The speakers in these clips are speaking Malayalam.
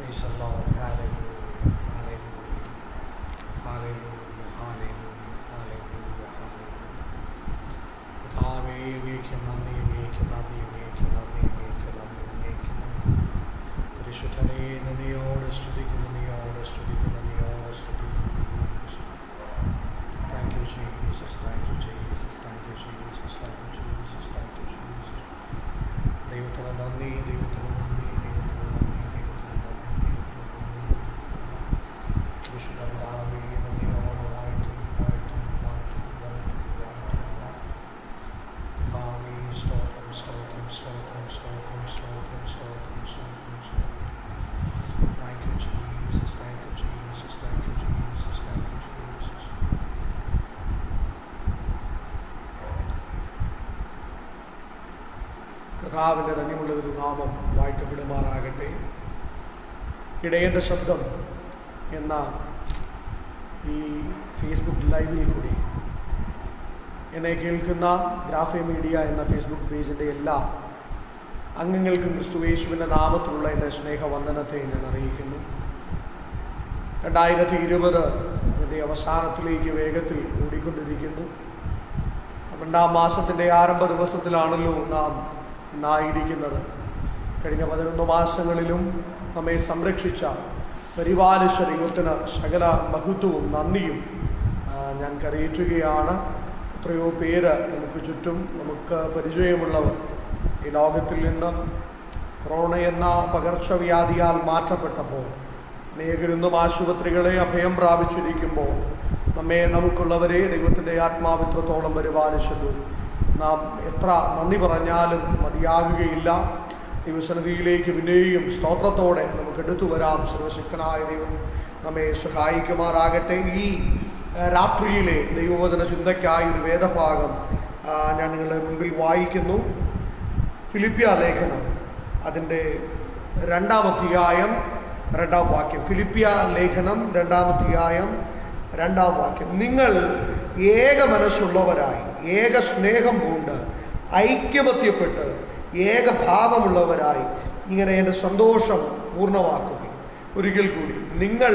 Praise the Lord. Hallelujah. Hallelujah. Hallelujah. Hallelujah. Hallelujah. Hallelujah. കർത്താവേ, അങ്ങേക്ക് നന്ദി, അങ്ങേക്ക് നന്ദി, അങ്ങേക്ക് നന്ദി, അങ്ങേക്ക് നന്ദി, അങ്ങേക്ക് നന്ദി. പരിശുദ്ധനെ നന്ദിയോടെ സ്തുതിക്കുന്നു, നന്ദിയോടെ സ്തുതിക്കുന്നു, നന്ദിയോടെ സ്തുതിക്കുന്നു. Thank you, Jesus. Thank you, Jesus. Thank you, Jesus. Thank you, Jesus. Thank you, Jesus. ദൈവത്തിന് നന്ദി, ദൈവത്തിന് നന്ദി, ദൈവത്തിന് നന്ദി, ദൈവത്തിന് നന്ദി, ദൈവത്തിന് നന്ദി. വിശുദ്ധ പിതാവേ, നന്ദിയോടെ വാഴ്ത്തുന്നു, വാഴ്ത്തുന്നു, വാഴ്ത്തുന്നു, വാഴ്ത്തുന്നു, വാഴ്ത്തുന്നു. കർത്താവേ, സ്തോത്രം, സ്തോത്രം, സ്തോത്രം, സ്തോത്രം, സ്തോത്രം, സ്തോത്രം, സ്തോത്രം, സ്തോത്രം. Thank you, Jesus. Thank you, Jesus. Thank you, Jesus. Thank you, Jesus. കർത്താവിൻ്റെ ധന്യമുള്ളൊരു നാമം വാഴ്ത്തപ്പെടുമാറാകട്ടെ. ഇടയൻ്റെ ശബ്ദം എന്ന ഈ ഫേസ്ബുക്ക് ലൈവിൽ കൂടി എന്നെ കേൾക്കുന്ന ഗ്രാഫേ മീഡിയ എന്ന ഫേസ്ബുക്ക് പേജിൻ്റെ എല്ലാ അംഗങ്ങൾക്കും ക്രിസ്തുയേശുവിൻ്റെ നാമത്തിലുള്ള എൻ്റെ സ്നേഹവന്ദനത്തെ ഞാൻ അറിയിക്കുന്നു. 2020 അതിൻ്റെ അവസാനത്തിലേക്ക് വേഗത്തിൽ ഓടിക്കൊണ്ടിരിക്കുന്നു. 2-ാം മാസത്തിൻ്റെ ആരംഭ ദിവസത്തിലാണല്ലോ നാം ഇന്നായിരിക്കുന്നത്. കഴിഞ്ഞ 11 മാസങ്ങളിലും നമ്മെ സംരക്ഷിച്ച പരിപാലിച്ച ദൈവത്തിന് സകല മഹത്വവും നന്ദിയും ഞാൻ കരയേറ്റുകയാണ്. എത്രയോ പേര് നമുക്ക് ചുറ്റും നമുക്ക് പരിചയമുള്ളവർ ഈ ലോകത്തിൽ നിന്ന് കൊറോണ എന്ന പകർച്ചവ്യാധിയാൽ മാറ്റപ്പെട്ടപ്പോൾ അനേകരിന്നും ആശുപത്രികളെ അഭയം പ്രാപിച്ചിരിക്കുമ്പോൾ നമുക്കുള്ളവരെ ദൈവത്തിൻ്റെ ആത്മാവിത്രത്തോളം പരിപാലിച്ചത് നാം എത്ര നന്ദി പറഞ്ഞാലും മതിയാകുകയില്ല. ദൈവസന്നിധിയിലേക്ക് പിന്നെയും സ്തോത്രത്തോടെ നമുക്ക് എടുത്തു വരാം. സർവശക്തനായ ദൈവം നമ്മെ സഹായിക്കുമാറാകട്ടെ. ഈ രാത്രിയിലെ ദൈവവചന ചിന്തയ്ക്കായി ഒരു വേദഭാഗം ഞാൻ നിങ്ങളുടെ മുൻപിൽ വായിക്കുന്നു. ഫിലിപ്പിയ ലേഖനം അതിൻ്റെ 2-ാം അധ്യായം 2-ാം വാക്യം. ഫിലിപ്പിയ ലേഖനം 2-ാം അധ്യായം 2-ാം വാക്യം. നിങ്ങൾ ഏക മനസ്സുള്ളവരായി ഏക സ്നേഹം പൂണ്ട് ഐക്യമത്യപ്പെട്ട് ഏകഭാവമുള്ളവരായി ഇങ്ങനെ എൻ്റെ സന്തോഷം പൂർണ്ണമാക്കുക. ഒരിക്കൽ കൂടി, നിങ്ങൾ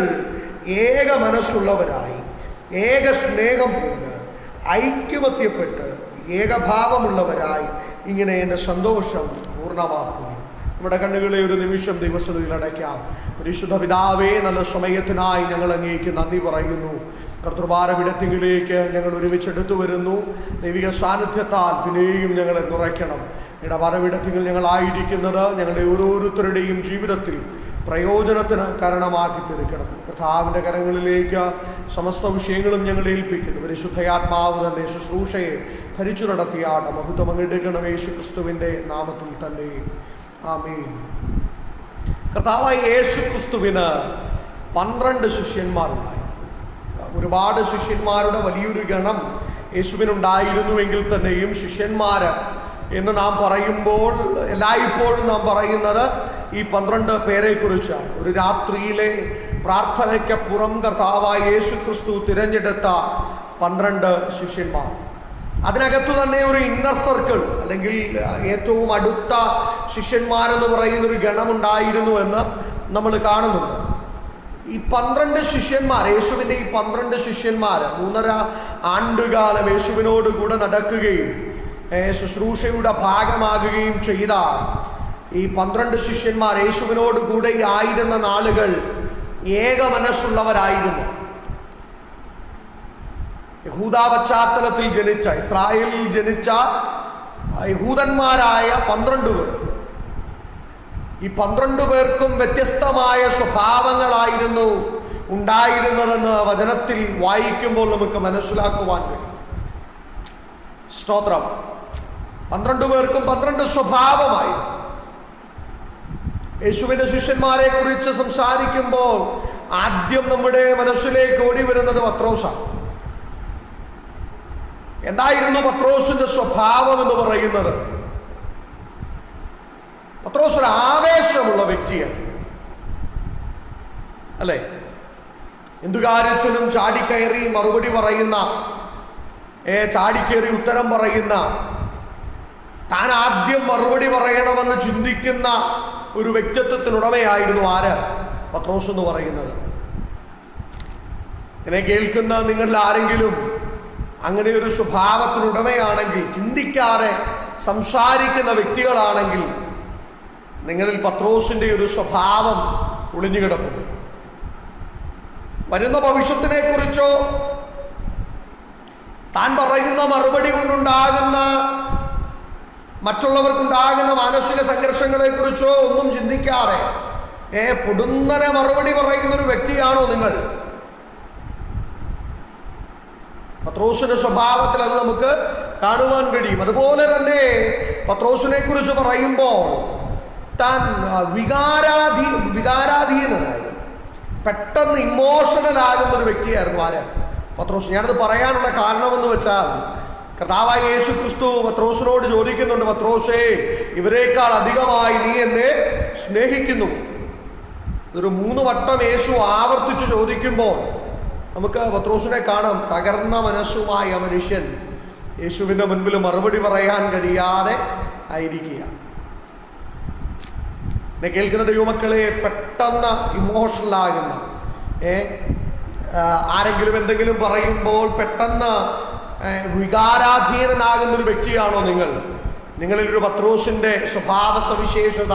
ഏക മനസ്സുള്ളവരായി ഏക സ്നേഹം പൂണ്ട് ഐക്യമത്യപ്പെട്ട് ഏകഭാവമുള്ളവരായി ഇങ്ങനെ എൻ്റെ സന്തോഷം പൂർണ്ണമാക്കുക. നമ്മുടെ കണ്ണുകളെ ഒരു നിമിഷം ദൈവസന്നിധിയിൽ അടയ്ക്കാം. പരിശുദ്ധ പിതാവേ, നല്ല സമയത്തിനായി ഞങ്ങൾ അങ്ങേക്ക് നന്ദി പറയുന്നു. കർത്തൃഭാരമിടത്തിങ്കിലേക്ക് ഞങ്ങൾ ഒരുമിച്ചെടുത്തു വരുന്നു. ദൈവിക സാന്നിധ്യത്താൽ പിന്നെയും ഞങ്ങളെ നിറയ്ക്കണം. ഇടവരവിടത്തിങ്കിൽ ഞങ്ങളായിരിക്കുന്നത് ഞങ്ങളുടെ ഓരോരുത്തരുടെയും ജീവിതത്തിൽ പ്രയോജനത്തിന് കാരണമാക്കി തീർക്കണം. കർത്താവിൻ്റെ കരങ്ങളിലേക്ക് സമസ്ത വിഷയങ്ങളും ഞങ്ങൾ ഏൽപ്പിക്കുന്നു. പരിശുദ്ധയാത്മാവ് തന്നെ ശുശ്രൂഷയെ ഭരിച്ചു നടത്തിയാട്ട് മഹത്വം അങ്ങെടുക്കണം. യേശു ക്രിസ്തുവിൻ്റെ നാമത്തിൽ തന്നെ ആമേൻ. കർത്താവായ യേശു ക്രിസ്തുവിന് 12 ശിഷ്യന്മാരുണ്ടായി. ഒരുപാട് ശിഷ്യന്മാരുടെ വലിയൊരു ഗണം യേശുവിനുണ്ടായിരുന്നുവെങ്കിൽ തന്നെയും ശിഷ്യന്മാർ എന്ന് നാം പറയുമ്പോൾ എല്ലായ്പ്പോഴും നാം പറയുന്നത് ഈ 12 പേരെ കുറിച്ചാണ്. ഒരു രാത്രിയിലെ പ്രാർത്ഥനയ്ക്കപ്പുറം കർത്താവായ യേശു ക്രിസ്തു തിരഞ്ഞെടുത്ത 12 ശിഷ്യന്മാർ. അതിനകത്തു തന്നെ ഒരു ഇന്നർ സർക്കിൾ അല്ലെങ്കിൽ ഏറ്റവും അടുത്ത ശിഷ്യന്മാരെന്ന് പറയുന്നൊരു ഗണമുണ്ടായിരുന്നു എന്ന് നമ്മൾ കാണുന്നുണ്ട്. ഈ 12 ശിഷ്യന്മാർ, യേശുവിൻ്റെ ഈ 12 ശിഷ്യന്മാർ 3.5 ആണ്ടുകാലം യേശുവിനോട് കൂടെ നടക്കുകയും ശുശ്രൂഷയുടെ ഭാഗമാകുകയും ചെയ്ത ഈ 12 ശിഷ്യന്മാർ യേശുവിനോട് കൂടെ ആയിരുന്ന നാളുകൾ ഏക മനസ്സുള്ളവരായിരുന്നു. യഹൂദ പശ്ചാത്തലത്തിൽ ജനിച്ച, ഇസ്രായേലിൽ ജനിച്ച യഹൂദന്മാരായ 12 പേർ. ഈ 12 പേർക്കും വ്യത്യസ്തമായ സ്വഭാവങ്ങളായിരുന്നു ഉണ്ടായിരുന്നതെന്ന് വചനത്തിൽ വായിക്കുമ്പോൾ നമുക്ക് മനസ്സിലാക്കുവാൻ കഴിയും. സ്തോത്രം. 12 പേർക്കും 12 സ്വഭാവമായി. യേശുവിൻ്റെ ശിഷ്യന്മാരെ കുറിച്ച് സംസാരിക്കുമ്പോൾ ആദ്യം നമ്മുടെ മനസ്സിലേക്ക് ഓടി വരുന്നത് പത്രോസാണ്. എന്തായിരുന്നു പത്രോസിന്റെ സ്വഭാവം എന്ന് പറയുന്നത്? പത്രോസ് ഒരു ആവേശമുള്ള വ്യക്തിയാണ്, അല്ലേ? എന്തു കാര്യത്തിനും ചാടിക്കയറി മറുപടി പറയുന്ന, ചാടിക്കയറി ഉത്തരം പറയുന്ന, താൻ ആദ്യം മറുപടി പറയണമെന്ന് ചിന്തിക്കുന്ന ഒരു വ്യക്തിത്വത്തിനുടമയായിരുന്നു ആര്? പത്രോസ് എന്ന് പറയുന്നത്. എന്നെ കേൾക്കുന്ന നിങ്ങളിൽ ആരെങ്കിലും അങ്ങനെ ഒരു സ്വഭാവത്തിനുടമയാണെങ്കിൽ, ചിന്തിക്കാതെ സംസാരിക്കുന്ന വ്യക്തികളാണെങ്കിൽ, നിങ്ങളിൽ പത്രോസിന്റെ ഒരു സ്വഭാവം ഒളിഞ്ഞു കിടപ്പുണ്ട്. വരുന്ന ഭവിഷ്യത്തിനെ കുറിച്ചോ താൻ പറയുന്ന മറുപടി കൊണ്ടുണ്ടാകുന്ന മറ്റുള്ളവർക്കുണ്ടാകുന്ന മാനസിക സംഘർഷങ്ങളെ കുറിച്ചോ ഒന്നും ചിന്തിക്കാതെ പൊടുന്നനെ മറുപടി പറയുന്ന ഒരു വ്യക്തിയാണോ നിങ്ങൾ? പത്രോസിന്റെ സ്വഭാവത്തിൽ അത് നമുക്ക് കാണുവാൻ കഴിയും. അതുപോലെ തന്നെ പത്രോസിനെ കുറിച്ച് പറയുമ്പോൾ താൻ വികാരാധീനനായത്, പെട്ടെന്ന് ഇമോഷണൽ ആകുന്ന ഒരു വ്യക്തിയായിരുന്നു ആര്? പത്രോസ്. ഞാനത് പറയാനുള്ള കാരണമെന്ന് വെച്ചാൽ, കർത്താവായ യേശു ക്രിസ്തു പത്രോസിനോട് ചോദിക്കുന്നുണ്ട്, പത്രോസേ, ഇവരെക്കാൾ അധികമായി നീ എന്നെ സ്നേഹിക്കുന്നു. ഇതൊരു 3 വട്ടം യേശു ആവർത്തിച്ച് ചോദിക്കുമ്പോൾ നമുക്ക് പത്രോസിനെ കാണാം. തകർന്ന മനസ്സുമായ മനുഷ്യൻ യേശുവിൻ്റെ മുൻപിൽ മറുപടി പറയാൻ കഴിയാതെ ആയിരിക്കുക. എന്നെ കേൾക്കുന്ന ദൈവമക്കളെ, പെട്ടെന്ന് ഇമോഷണലാകുന്ന, ആരെങ്കിലും എന്തെങ്കിലും പറയുമ്പോൾ പെട്ടെന്ന് വികാരാധീനനാകുന്ന ഒരു വ്യക്തിയാണോ നിങ്ങൾ? നിങ്ങളിലൊരു പത്രോസിന്റെ സ്വഭാവ സവിശേഷത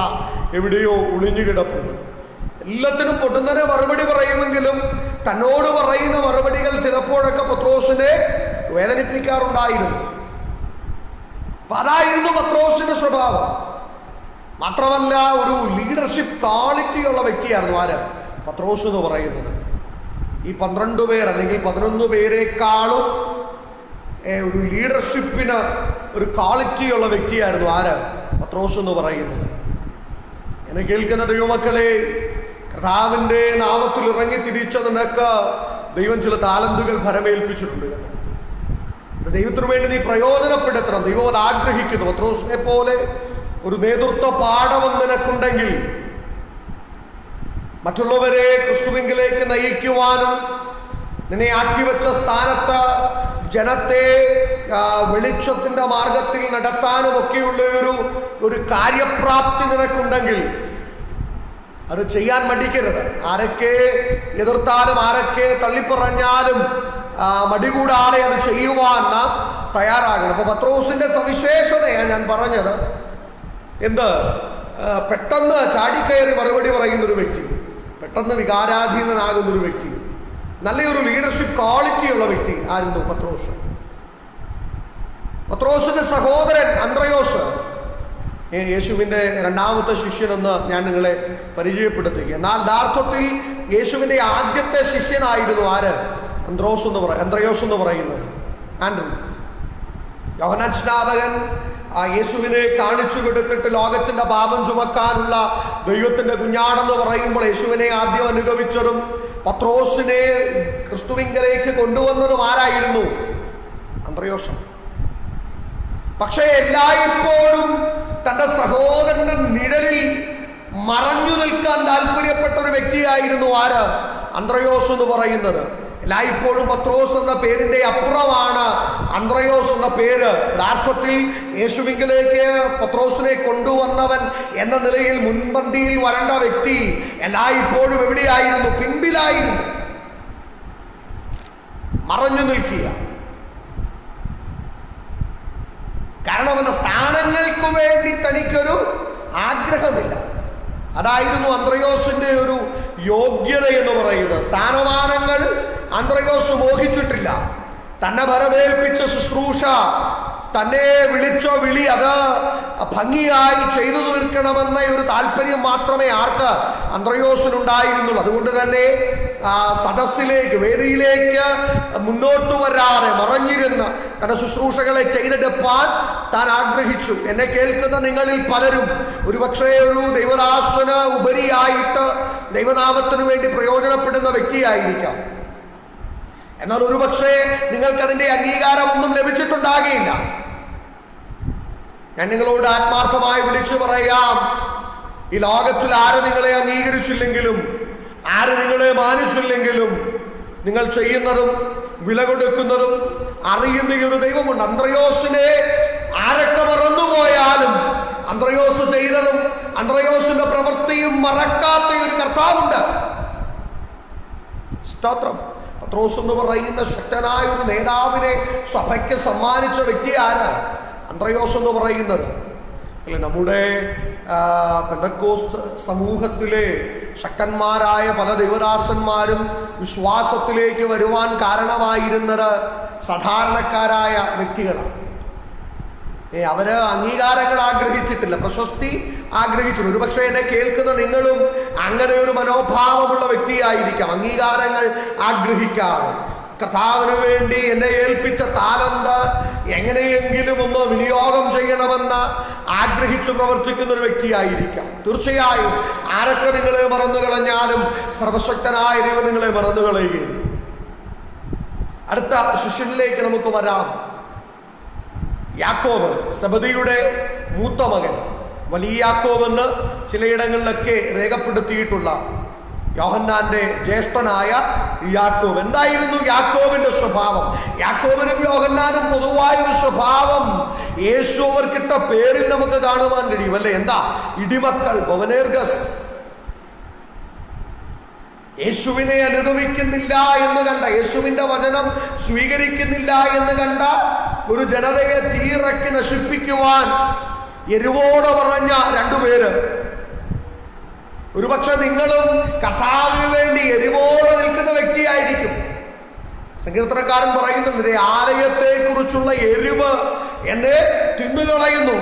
എവിടെയോ ഒളിഞ്ഞു കിടപ്പുണ്ട്. എല്ലാത്തിനും പൊടുന്നനെ മറുപടി പറയുമെങ്കിലും തന്നോട് പറയുന്ന മറുപടികൾ ചിലപ്പോഴൊക്കെ പത്രോസിനെ വേദനിപ്പിക്കാറുണ്ടായിരുന്നു. അപ്പൊ അതായിരുന്നു പത്രോസിന്റെ സ്വഭാവം. മാത്രമല്ല, ഒരു ലീഡർഷിപ്പ് ക്വാളിറ്റി ഉള്ള വ്യക്തിയായിരുന്നു ആര്? പത്രോസ് എന്ന് പറയുന്നത്. ഈ 12 പേർ അല്ലെങ്കിൽ 11 പേരെക്കാളും ഒരു ലീഡർഷിപ്പിന് ഒരു ക്വാളിറ്റി ഉള്ള വ്യക്തിയായിരുന്നു ആര്? പത്രോസ് എന്ന് പറയുന്നത്. എന്നെ കേൾക്കുന്ന ദൈവമക്കളെ, കർത്താവിന്റെ നാമത്തിൽ ഇറങ്ങി തിരിച്ച നിനക്ക് ദൈവം ചില താലന്തുകൾ ഫലമേൽപ്പിച്ചിട്ടുണ്ട്. ദൈവത്തിനു വേണ്ടി നീ പ്രയോജനപ്പെടുത്തണം. ദൈവം അത് ആഗ്രഹിക്കുന്നു. പത്രോസിനെ പോലെ ഒരു നേതൃത്വ പാഠം നിനക്കുണ്ടെങ്കിൽ മറ്റുള്ളവരെ ക്രിസ്തുവിലേക്ക് നയിക്കുവാനും നിന്നെ ആക്കിവെച്ച സ്ഥാനത്ത് ജനത്തെ വെളിച്ചത്തിന്റെ മാർഗത്തിൽ നടത്താനും ഒക്കെയുള്ള ഒരു കാര്യപ്രാപ്തി നിനക്കുണ്ടെങ്കിൽ അത് ചെയ്യാൻ മടിക്കരുത്. ആരൊക്കെ എതിർത്താലും ആരൊക്കെ തള്ളിപ്പറഞ്ഞാലും മടികൂടാതെ അത് ചെയ്യുവാൻ നാം തയ്യാറാകണം. അപ്പൊ പത്രോസിന്റെ സവിശേഷതയാണ് ഞാൻ പറഞ്ഞത്. പെട്ടെന്ന് ചാടിക്കയറി മറുപടി പറയുന്നൊരു വ്യക്തി, പെട്ടെന്ന് വികാരാധീനനാകുന്നൊരു വ്യക്തി, നല്ലൊരു ലീഡർഷിപ്പ് ക്വാളിറ്റി ഉള്ള വ്യക്തി ആയിരുന്നു പത്രോസ്. പത്രോസിന്റെ സഹോദരൻ അന്ത്രയോസ് യേശുവിന്റെ 2ാമത്തെ ശിഷ്യനെന്ന് ഞാൻ നിങ്ങളെ പരിചയപ്പെടുത്തുക. എന്നാൽ യഥാർത്ഥത്തിൽ യേശുവിന്റെ ആദ്യത്തെ ശിഷ്യനായിരുന്നു ആര്? അന്ത്രയോസ് എന്ന് പറയുന്നത്. ആൻഡ്രൂ. യോഹന്നാൻ സ്നാപകൻ യേശുവിനെ കാണിച്ചു കൊടുത്തിട്ട് ലോകത്തിന്റെ പാപം ചുമക്കാനുള്ള ദൈവത്തിന്റെ കുഞ്ഞാടെന്ന് പറയുമ്പോൾ യേശുവിനെ ആദ്യം അനുഗമിച്ചതും പത്രോസിനെ ക്രിസ്തുവിങ്കലേക്ക് കൊണ്ടുവന്നതും ആരായിരുന്നു? അന്ത്രയോസ്. പക്ഷേ എല്ലായ്പ്പോഴും തന്റെ സഹോദരന്റെ നിഴലിൽ മറഞ്ഞു നിൽക്കാൻ താല്പര്യപ്പെട്ട ഒരു വ്യക്തിയായിരുന്നു ആര്? അന്ത്രയോസ് എന്ന് പറയുന്നത്. എല്ലായ്പ്പോഴും പത്രോസ് എന്ന പേരിന്റെ അപ്പുറമാണ് അന്ത്രയോസ് എന്ന പേര്. യഥാർത്ഥത്തിൽ യേശുവിങ്കിലേക്ക് പത്രോസിനെ കൊണ്ടുവന്നവൻ എന്ന നിലയിൽ മുൻപന്തിയിൽ വരേണ്ട വ്യക്തി എല്ലായ്പ്പോഴും എവിടെയായിരുന്നു? പിൻപിലായിരുന്നു, മറഞ്ഞു നിൽക്കുക. കാരണം എന്ന സ്ഥാനങ്ങൾക്ക് വേണ്ടി തനിക്കൊരു ആഗ്രഹമില്ല. അതായിരുന്നു അന്ത്രയോസിന്റെ ഒരു യോഗ്യത എന്ന് പറയുന്നത്. സ്ഥാനമാനങ്ങൾ അന്ത്രയോസ് മോഹിച്ചിട്ടില്ല. തന്നെ ഭരമേൽപ്പിച്ച ശുശ്രൂഷ, തന്നെ വിളിച്ച വിളി അത് ഭംഗിയായി ചെയ്തു തീർക്കണമെന്ന ഒരു താല്പര്യം മാത്രമേ ആർക്ക്? അന്ത്രയോസിനുണ്ടായിരുന്നുള്ളൂ. അതുകൊണ്ട് തന്നെ സദസ്സിലേക്ക്, വേദിയിലേക്ക് മുന്നോട്ട് വരാതെ മറഞ്ഞിരുന്ന് തന്റെ ശുശ്രൂഷകളെ ചെയ്തെടുപ്പാൻ താൻ ആഗ്രഹിച്ചു. എന്നെ കേൾക്കുന്ന നിങ്ങളിൽ പലരും ഒരുപക്ഷെ ഒരു ദൈവദാസന് ഉപരിയായിട്ട് ദൈവനാമത്തിനു വേണ്ടി പ്രയോജനപ്പെടുന്ന വ്യക്തിയായിരിക്കാം. എന്നാൽ ഒരുപക്ഷെ നിങ്ങൾക്കതിന്റെ അംഗീകാരമൊന്നും ലഭിച്ചിട്ടുണ്ടാകുകയില്ല. ഞാൻ നിങ്ങളോട് ആത്മാർത്ഥമായി വിളിച്ചു പറയാം, ഈ ലോകത്തിൽ ആര് നിങ്ങളെ അംഗീകരിച്ചില്ലെങ്കിലും, ആര് നിങ്ങളെ മാനിച്ചില്ലെങ്കിലും, നിങ്ങൾ ചെയ്യുന്നതും വില കൊടുക്കുന്നതും അറിയുന്ന ഒരു ദൈവമുണ്ട്. അന്ത്രയോസിനെ ആരൊക്കെ മറന്നുപോയാലും അന്ത്രയോസ് ചെയ്തതും അന്ത്രയോസിന്റെ പ്രവൃത്തിയും മറക്കാത്ത ഒരു കർത്താവുണ്ട്. സ്തോത്രം. പത്രോസ് എന്ന് പറയുന്ന ശക്തനായ ഒരു നേതാവിനെ സഭയ്ക്ക് സമ്മാനിച്ച വ്യക്തി ആര്? അന്ത്രയോസ് എന്ന് പറയുന്നത്. അല്ലെ, നമ്മുടെ പെന്തക്കോസ്ത് സമൂഹത്തിലെ ശക്തന്മാരായ പല ദൈവദാസന്മാരും വിശ്വാസത്തിലേക്ക് വരുവാൻ കാരണമായിരുന്നത് സാധാരണക്കാരായ വ്യക്തികളാണ്. അവര് അംഗീകാരങ്ങൾ ആഗ്രഹിച്ചിട്ടില്ല, പ്രശസ്തി ആഗ്രഹിച്ചില്ല. ഒരുപക്ഷെ എന്നെ കേൾക്കുന്ന നിങ്ങളും അങ്ങനെ ഒരു മനോഭാവമുള്ള വ്യക്തിയായിരിക്കാം. അംഗീകാരങ്ങൾ ആഗ്രഹിക്കാറ്, കർത്താവിന് വേണ്ടി എന്നെ ഏൽപ്പിച്ച താലന്ത് എങ്ങനെയെങ്കിലും ഒന്ന് വിനിയോഗം ചെയ്യണമെന്ന് ആഗ്രഹിച്ചു പ്രവർത്തിക്കുന്ന ഒരു വ്യക്തിയായിരിക്കാം. തീർച്ചയായും ആരൊക്കെ നിങ്ങളെ മറന്നു കളഞ്ഞാലും സർവശക്തനായ ദൈവം നിങ്ങളെ മറന്നു കളയുകയും. അടുത്ത ശിഷ്യനിലേക്ക് നമുക്ക് വരാം. യാക്കോബ്, സെബദിയുടെ മൂത്ത മകൻ, വലിയ യാക്കോബ് എന്ന് ചിലയിടങ്ങളിലൊക്കെ രേഖപ്പെടുത്തിയിട്ടുള്ള യോഹന്നാന്റെ ജ്യേഷ്ഠനായ യാക്കോബ്. എന്തായിരുന്നു യാക്കോബിന്റെ സ്വഭാവം? യാക്കോബിനും യോഹന്നാനും പൊതുവായൊരു സ്വഭാവം യേശു അവർക്കിട്ട പേരിൽ നമുക്ക് കാണുവാൻ കഴിയും, അല്ലെ? എന്താ? ഇടിമക്കൾ, ബൊവനേർഗസ്. യേശുവിനെ അനുഗമിക്കുന്നില്ല എന്ന് കണ്ട, യേശുവിന്റെ വചനം സ്വീകരിക്കുന്നില്ല എന്ന് കണ്ട ഒരു ജനതയെ തീയിറക്കി നശിപ്പിക്കുവാൻ എരിവോട് പറഞ്ഞ രണ്ടുപേര്. ഒരുപക്ഷെ നിങ്ങളും കർത്താവിന് വേണ്ടി എരിവോടെ നിൽക്കുന്ന വ്യക്തിയായിരിക്കും. സങ്കീർത്തനക്കാരൻ പറയുന്നുണ്ട്, ആലയത്തെ കുറിച്ചുള്ള എരിവ് എന്നെ തിന്നുകളയുന്നു.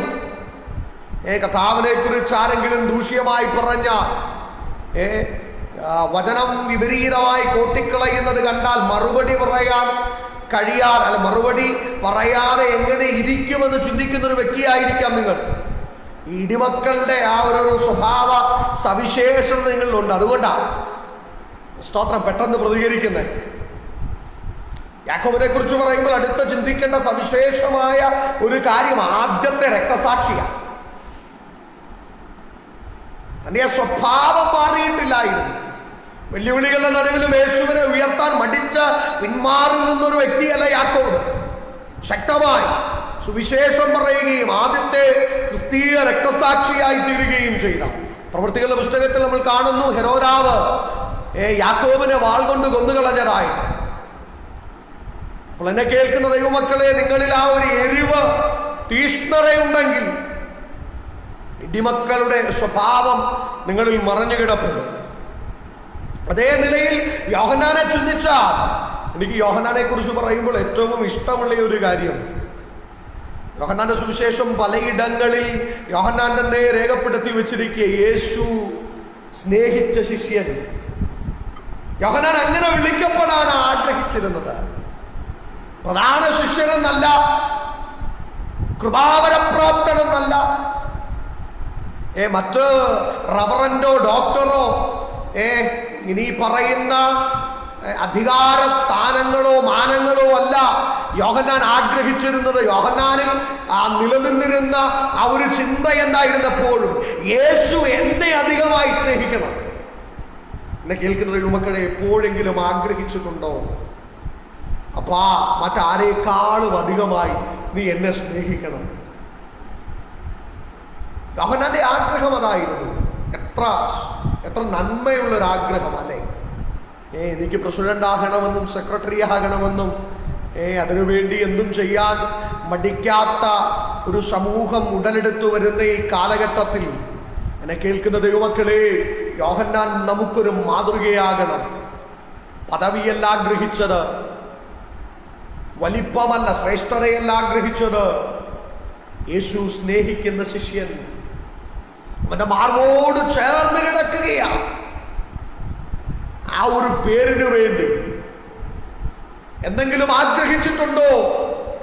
കർത്താവിനെ കുറിച്ച് ആരെങ്കിലും ദൂഷ്യമായി പറഞ്ഞാൽ, വചനം വിപരീതമായി കോട്ടിക്കളയുന്നത് കണ്ടാൽ മറുപടി പറയാൻ കഴിയാതെ, അല്ല മറുപടി പറയാതെ എങ്ങനെ ഇരിക്കുമെന്ന് ചിന്തിക്കുന്ന ഒരു വ്യക്തിയായിരിക്കാം നിങ്ങൾ. ഈ ഇടിമക്കളുടെ ആ ഒരു സ്വഭാവ സവിശേഷത നിങ്ങളിലുണ്ട്. അതുകൊണ്ടാണ് സ്തോത്രം പെട്ടെന്ന് പ്രതികരിക്കുന്നത്. യാക്കോബിനെ കുറിച്ച് പറയുമ്പോൾ അടുത്ത ചിന്തിക്കേണ്ട സവിശേഷമായ ഒരു കാര്യം ആദ്യത്തെ രക്തസാക്ഷിയാണ്. തന്റെ സ്വഭാവം മാറിയിട്ടില്ലായിരുന്നു. വെല്ലുവിളികളുടെ നടുവിലും യേശുവിനെ ഉയർത്താൻ മടിച്ച് പിന്മാറി നിന്നൊരു വ്യക്തിയല്ല യാക്കോബ്. ശക്തമായി സുവിശേഷം പറയുകയും ആദ്യത്തെ ക്രിസ്തീയ രക്തസാക്ഷിയായി തീരുകയും ചെയ്ത. പ്രവൃത്തികളുടെ പുസ്തകത്തിൽ നമ്മൾ കാണുന്നു, ഹെരോദാവ് യാക്കോബിനെ വാൾ കൊണ്ട് കൊന്നുകളഞ്ഞതായി. അപ്പോൾ എന്നെ കേൾക്കുന്ന ദൈവമക്കളെ, നിങ്ങളിൽ ആ ഒരു എരിവ്, തീഷ്ണതയുണ്ടെങ്കിൽ ഇടിമക്കളുടെ സ്വഭാവം നിങ്ങളിൽ മറഞ്ഞു കിടപ്പുണ്ട്. അതേ നിലയിൽ യോഹന്നാനെ ചിന്തിച്ചാൽ, എനിക്ക് യോഹന്നാനെ കുറിച്ച് പറയുമ്പോൾ ഏറ്റവും ഇഷ്ടമുള്ള ഒരു കാര്യം, യോഹന്നാന്റെ സുവിശേഷം പലയിടങ്ങളിൽ യോഹന്നാൻ തന്നെ രേഖപ്പെടുത്തി വെച്ചിരിക്കുക, യേശു സ്നേഹിച്ച ശിഷ്യൻ. യോഹന്നാൻ അങ്ങനെ വിളിക്കപ്പെടാൻ ആഗ്രഹിച്ചിരുന്നത്. പ്രധാന ശിഷ്യനെന്നല്ല, കൃപാവരപ്രാപ്തനെന്നല്ല, മറ്റ് റവറന്റോ ഡോക്ടറോ ഇനി പറയുന്ന അധികാര സ്ഥാനങ്ങളോ മാനങ്ങളോ അല്ല യോഹന്നാൻ ആഗ്രഹിച്ചിരുന്നത്. യോഹന്നാനിൽ നിലനിന്നിരുന്ന ആ ഒരു ചിന്ത എന്തായിരുന്നപ്പോഴും, യേശു എന്നെ അധികമായി സ്നേഹിക്കണം. എന്നെ കേൾക്കുന്ന യുവമക്കളെ എപ്പോഴെങ്കിലും ആഗ്രഹിച്ചിട്ടുണ്ടോ, അപ്പാ മറ്റാരേക്കാളും അധികമായി നീ എന്നെ സ്നേഹിക്കണം? യോഹന്നാന്റെ ആഗ്രഹം അതായിരുന്നു. എത്ര നന്മയുള്ളൊരാഗ്രഹം അല്ലേ? എനിക്ക് പ്രസിഡന്റ് ആകണമെന്നും സെക്രട്ടറി ആകണമെന്നും അതിനുവേണ്ടി എന്തും ചെയ്യാൻ മടിക്കാത്ത ഒരു സമൂഹം ഉടലെടുത്തു വരുന്ന ഈ കാലഘട്ടത്തിൽ എന്നെ കേൾക്കുന്ന ദൈവമക്കളെ, യോഹന്നാൻ നമുക്കൊരു മാതൃകയാകണം. പദവിയല്ല ആഗ്രഹിച്ചത്, വലിപ്പമല്ല, ശ്രേഷ്ഠതയല്ല ആഗ്രഹിച്ചത്. യേശു സ്നേഹിക്കുന്ന ശിഷ്യൻ അവന്റെ മാർവോട് ചേർന്ന് കിടക്കുകയാണ്. ആ ഒരു പേരിന് വേണ്ടി എന്തെങ്കിലും ആഗ്രഹിച്ചിട്ടുണ്ടോ?